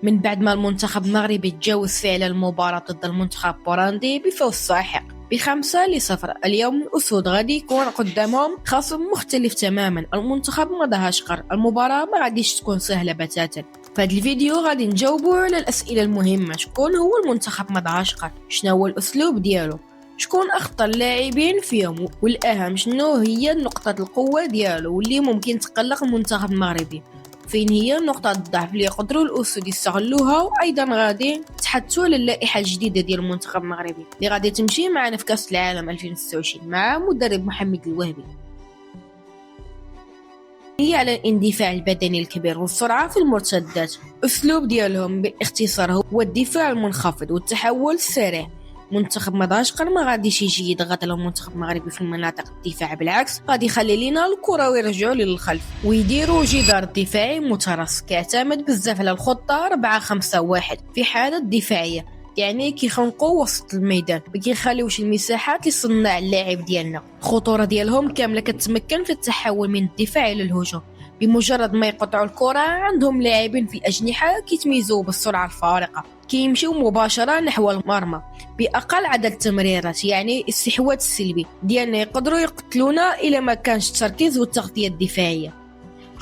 من بعد ما المنتخب المغربي تجاوز فعلا المباراة ضد المنتخب بوراندي بفوز ساحق ب5-0. اليوم الأسود غادي يكون قدامهم خصم مختلف تماما، المنتخب مدغشقر. المباراة ما غاديش تكون سهلة بتاتا. في هذا الفيديو غادي نجاوبوا على الأسئلة المهمة: شكون هو المنتخب مدغشقر؟ شنو هو الأسلوب ديالو؟ شكون أخطر اللاعبين فيهم؟ والأهم شنو هي نقطة القوة ديالو واللي ممكن تقلق المنتخب المغربي؟ فين هي نقطة الضعف اللي يقدروا الأسود يستغلوها؟ وأيضا غادي نتحدثوا على اللائحة الجديدة ديال المنتخب المغربي اللي غادي تمشي معنا في كأس العالم 2026 مع مدرب محمد الوهبي. هي على الاندفاع البدني الكبير والسرعة في المرتدات. أسلوب ديالهم باختصار هو الدفاع المنخفض والتحول السريع. منتخب مدغشقر ما غاديش يجي يضغط على المنتخب المغربي في المناطق الدفاع، بالعكس غادي يخلي لنا الكره ويرجعوا للخلف ويديروا جدار دفاعي مترص كيعتمد بزاف على الخطه 4-5-1 في حاله دفاعيه، يعني كيخنقوا وسط الميدان ما كيخليوش المساحات لصناع اللاعب ديالنا. الخطوره ديالهم كامله كتمكن في التحول من الدفاع الى الهجوم. بمجرد ما يقطعوا الكره عندهم لاعبين في الاجنحه كيتميزوا بالسرعه الفارقه، كيمشيو مباشره نحو المرمى باقل عدد تمريرات، يعني الاستحواذ السلبي ديالنا يقدروا يقتلونا الا ما كانش التركيز والتغطيه الدفاعيه.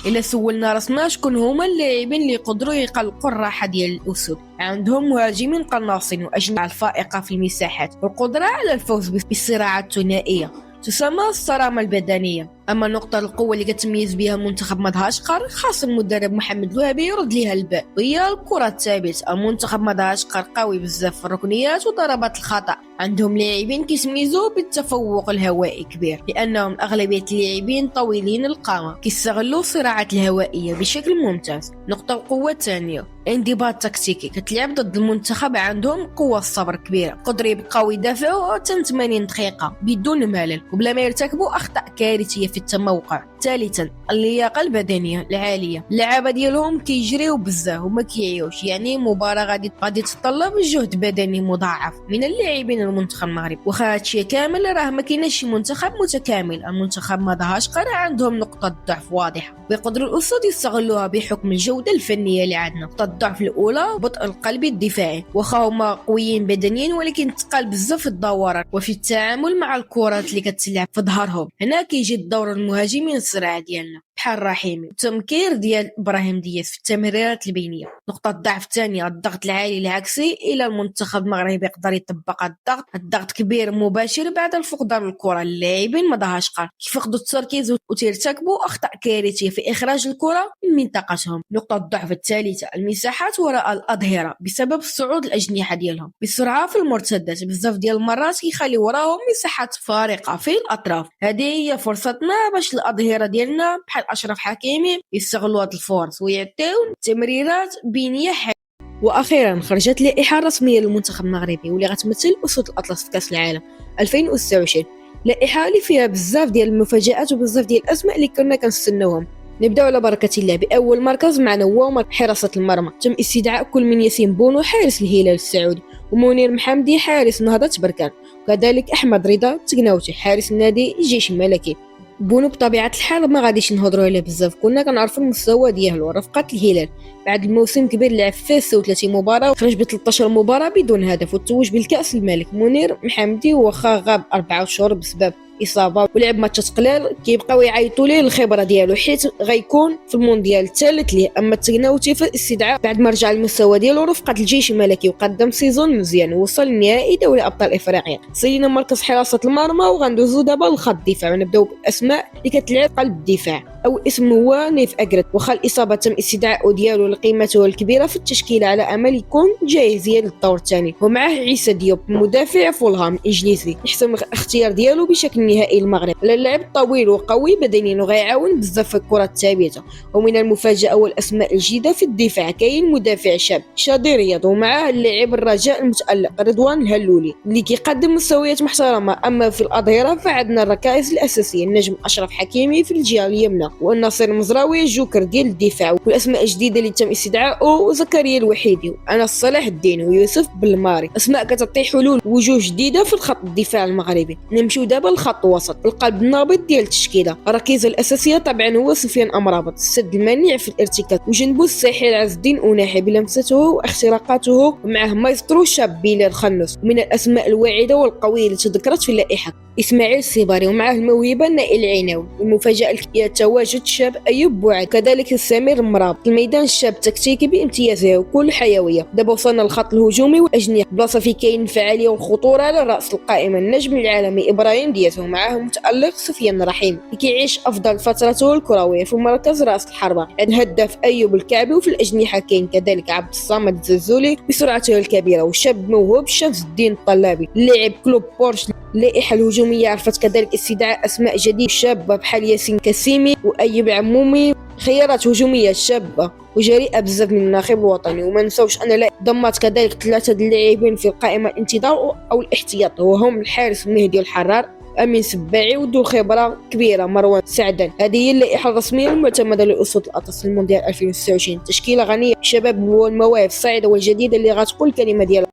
الا سولنا راسنا شكون هما اللاعبين اللي يقدروا يقلقوا الراحه ديال الاسود، عندهم مهاجمين قناصين واجنحه الفائقه في المساحات والقدره على الفوز بالصراعات الثنائيه تسمى الصرامة البدنية. أما نقطة القوة اللي كتميز بها منتخب مدغشقر خاص المدرب محمد الوهبي يرد ليها الباء، وهي الكرة الثابتة. المنتخب مدغشقر قوي بزاف في الركنيات وضربات الخطأ، عندهم لاعبين كيتميزوا بالتفوق الهوائي كبير لأنهم أغلبية اللاعبين طويلين القامة كيستغلوا الصراعات الهوائية بشكل ممتاز. نقطة القوة الثانية انضباط تكتيكي، كتلعب ضد المنتخب عندهم قوة الصبر كبيرة، قدروا يبقاو يدافعوا 80 دقيقة بدون ملل وبلا ما يرتكبوا أخطاء كارثية في التموقع. ثالثا اللياقة البدنية العالية، اللعابة ديالهم كيجريو بزاف وما كيعيوش، يعني مباراة غادي تتطلب جهد بدني مضاعف من اللاعبين المنتخب المغربي. وخا هادشي كامل راه ما كايناش شي منتخب متكامل، المنتخب مدغشقر عندهم نقطة ضعف واضحة ويقدروا الأسود يستغلوها بحكم الجودة الفنية اللي عندنا. نقطة الضعف الأولى بطء القلب الدفاعي، واخا هما قويين بدنيا ولكن تقال بزاف في الدوران وفي التعامل مع الكرات اللي كتلعب في ظهرهم. هنا كيجي الدور المهاجمين الصراع ديالنا بحال رحيمي والتمكير ديال ابراهيم دياز في التمريرات البينيه. نقطه الضعف الثانيه الضغط العالي العكسي، الى المنتخب المغربي يقدر يطبق الضغط كبير مباشر بعد الفقدان الكره، اللاعبين مدغشقر كيفقدوا التركيز وترتكبوا اخطاء كارثيه في اخراج الكره من منطقتهم. نقطه الضعف الثالثه المساحات وراء الاظهره بسبب صعود الاجنحه ديالهم بسرعه في المرتدات، بزاف ديال المرات كيخلي وراهم مساحات فارقه في الاطراف. هذه هي فرصتنا باش الاظهره ديالنا بحال اشرف حكيمي يستغلوا هذه الفرص ويعطيو تمريرات بينيه حلوه. واخيرا خرجت لائحه رسميه للمنتخب المغربي واللي غتمثل اسود الاطلس في كاس العالم 2026، لائحه اللي فيها بزاف ديال المفاجات وبزاف ديال الاسماء اللي كنا كنستناوهم. نبداو على بركه الله باول مركز معنا هو حراسه المرمى. تم استدعاء كل من ياسين بونو حارس الهلال السعودي، ومنير محمدي حارس نهضه بركان، وكذلك احمد رضا التقناوتي حارس النادي الجيش الملكي. بونو بطبيعه الحال ما غاديش نهضروا عليه بزاف، كنا كنعرفوا المستوى ديالو رفقه الهلال بعد الموسم كبير لعب فيه 36 مباراه وخرج ب 13 مباراه بدون هدف وتوج بالكاس الملك. منير محمدي واخا غاب 4 شهور بسبب اصابه ولعب ماتشات قليل كيبقاو يعيطوا ليه الخبره ديالو حيت غيكون في المونديال الثالث ليه. اما التقناوتي في الاستدعاء بعد ما رجع المستوى ديالو رفقه الجيش الملكي وقدم سيزون مزيان ووصل لنهائي دوري ابطال افريقيا. سينا مركز حراسه المرمى وغندوزو دابا لخط الدفاع ونبداو بالاسماء اللي كتلعب قلب الدفاع. او اسم هو نيف اكرت، واخا الاصابه تم استدعاء ديالو لقيمته الكبيره في التشكيله على امل يكون جاهزيه للدور الثاني. ومعه عيسى ديوب مدافع فولهام الانجليزي يحسم الاختيار ديالو بشكل نهائي المغرب. اللاعب طويل وقوي بدنيا وغيعاون بزاف في الكرات الثابته. ومن المفاجاه والاسماء الجديده في الدفاع كاين مدافع شاب شادي رياض، ومعه اللاعب الرجاء المتالق رضوان الهلولي اللي كيقدم مستويات محترمه. اما في الاظهره فعندنا الركائز الاساسيه النجم اشرف حكيمي في الجهه اليمنى والناصر المزراوي جوكر ديال الدفاع. والاسماء الجديده اللي تم استدعائه زكريا الوحيدي وانس صلاح الدين ويوسف بالماري، اسماء كتعطي حلول وجوه جديده في الخط الدفاع المغربي. نمشيو دابا للخط خط وسط القلب النابض ديال التشكيله. الركيزه الاساسيه طبعا هو سفيان امرابط، السد المنيع في الارتكاز، وجنبو الساحل عز الدين أناحي بلمسته واختراقاته، ومعه مايسترو شاب بلال خنوس. من الاسماء الواعده والقويه اللي تذكرت في اللائحه اسماعيل السيباري، ومعه الموهبه نائل العيناوي. المفاجاه هي تواجد شاب ايوب بوعد، كذلك السمير مرابط. الميدان الشاب تكتيكي بامتيازه وكل حيويه. دابا وصلنا للخط الهجومي والاجنحه، بلاصه في كاين الفعاليه والخطوره على راس القائمه النجم العالمي ابراهيم دياز، ومعه المتالق سفيان رحيم اللي كيعيش افضل فترته الكرويه في مركز راس الحربه. الهداف ايوب الكعبي، وفي الاجنحه كاين كذلك عبد الصمد الزلزولي بسرعته الكبيره، وشاب موهوب شمس الدين الطلابي لاعب كلوب بورش. اللائحه الهجوميه عرفت كذلك استدعاء اسماء جديده شابه بحال ياسين كسيمي وايوب عمومي، خيارات هجوميه شابه وجريئه بزاف من الناخب الوطني. وما نساوش ان لا ضمت كذلك 3 اللاعبين في القائمه الانتظار او الاحتياط، وهم الحارس مهدي الحرار، امين سباعي، وذو خبره كبيره مروان سعدان. هذه هي اللائحه الرسميه المعتمده لاسود الاطلس في المونديال 2026. تشكيله غنيه بالشباب والمواهب الصاعده والجديده اللي غتقول الكلمه ديالها.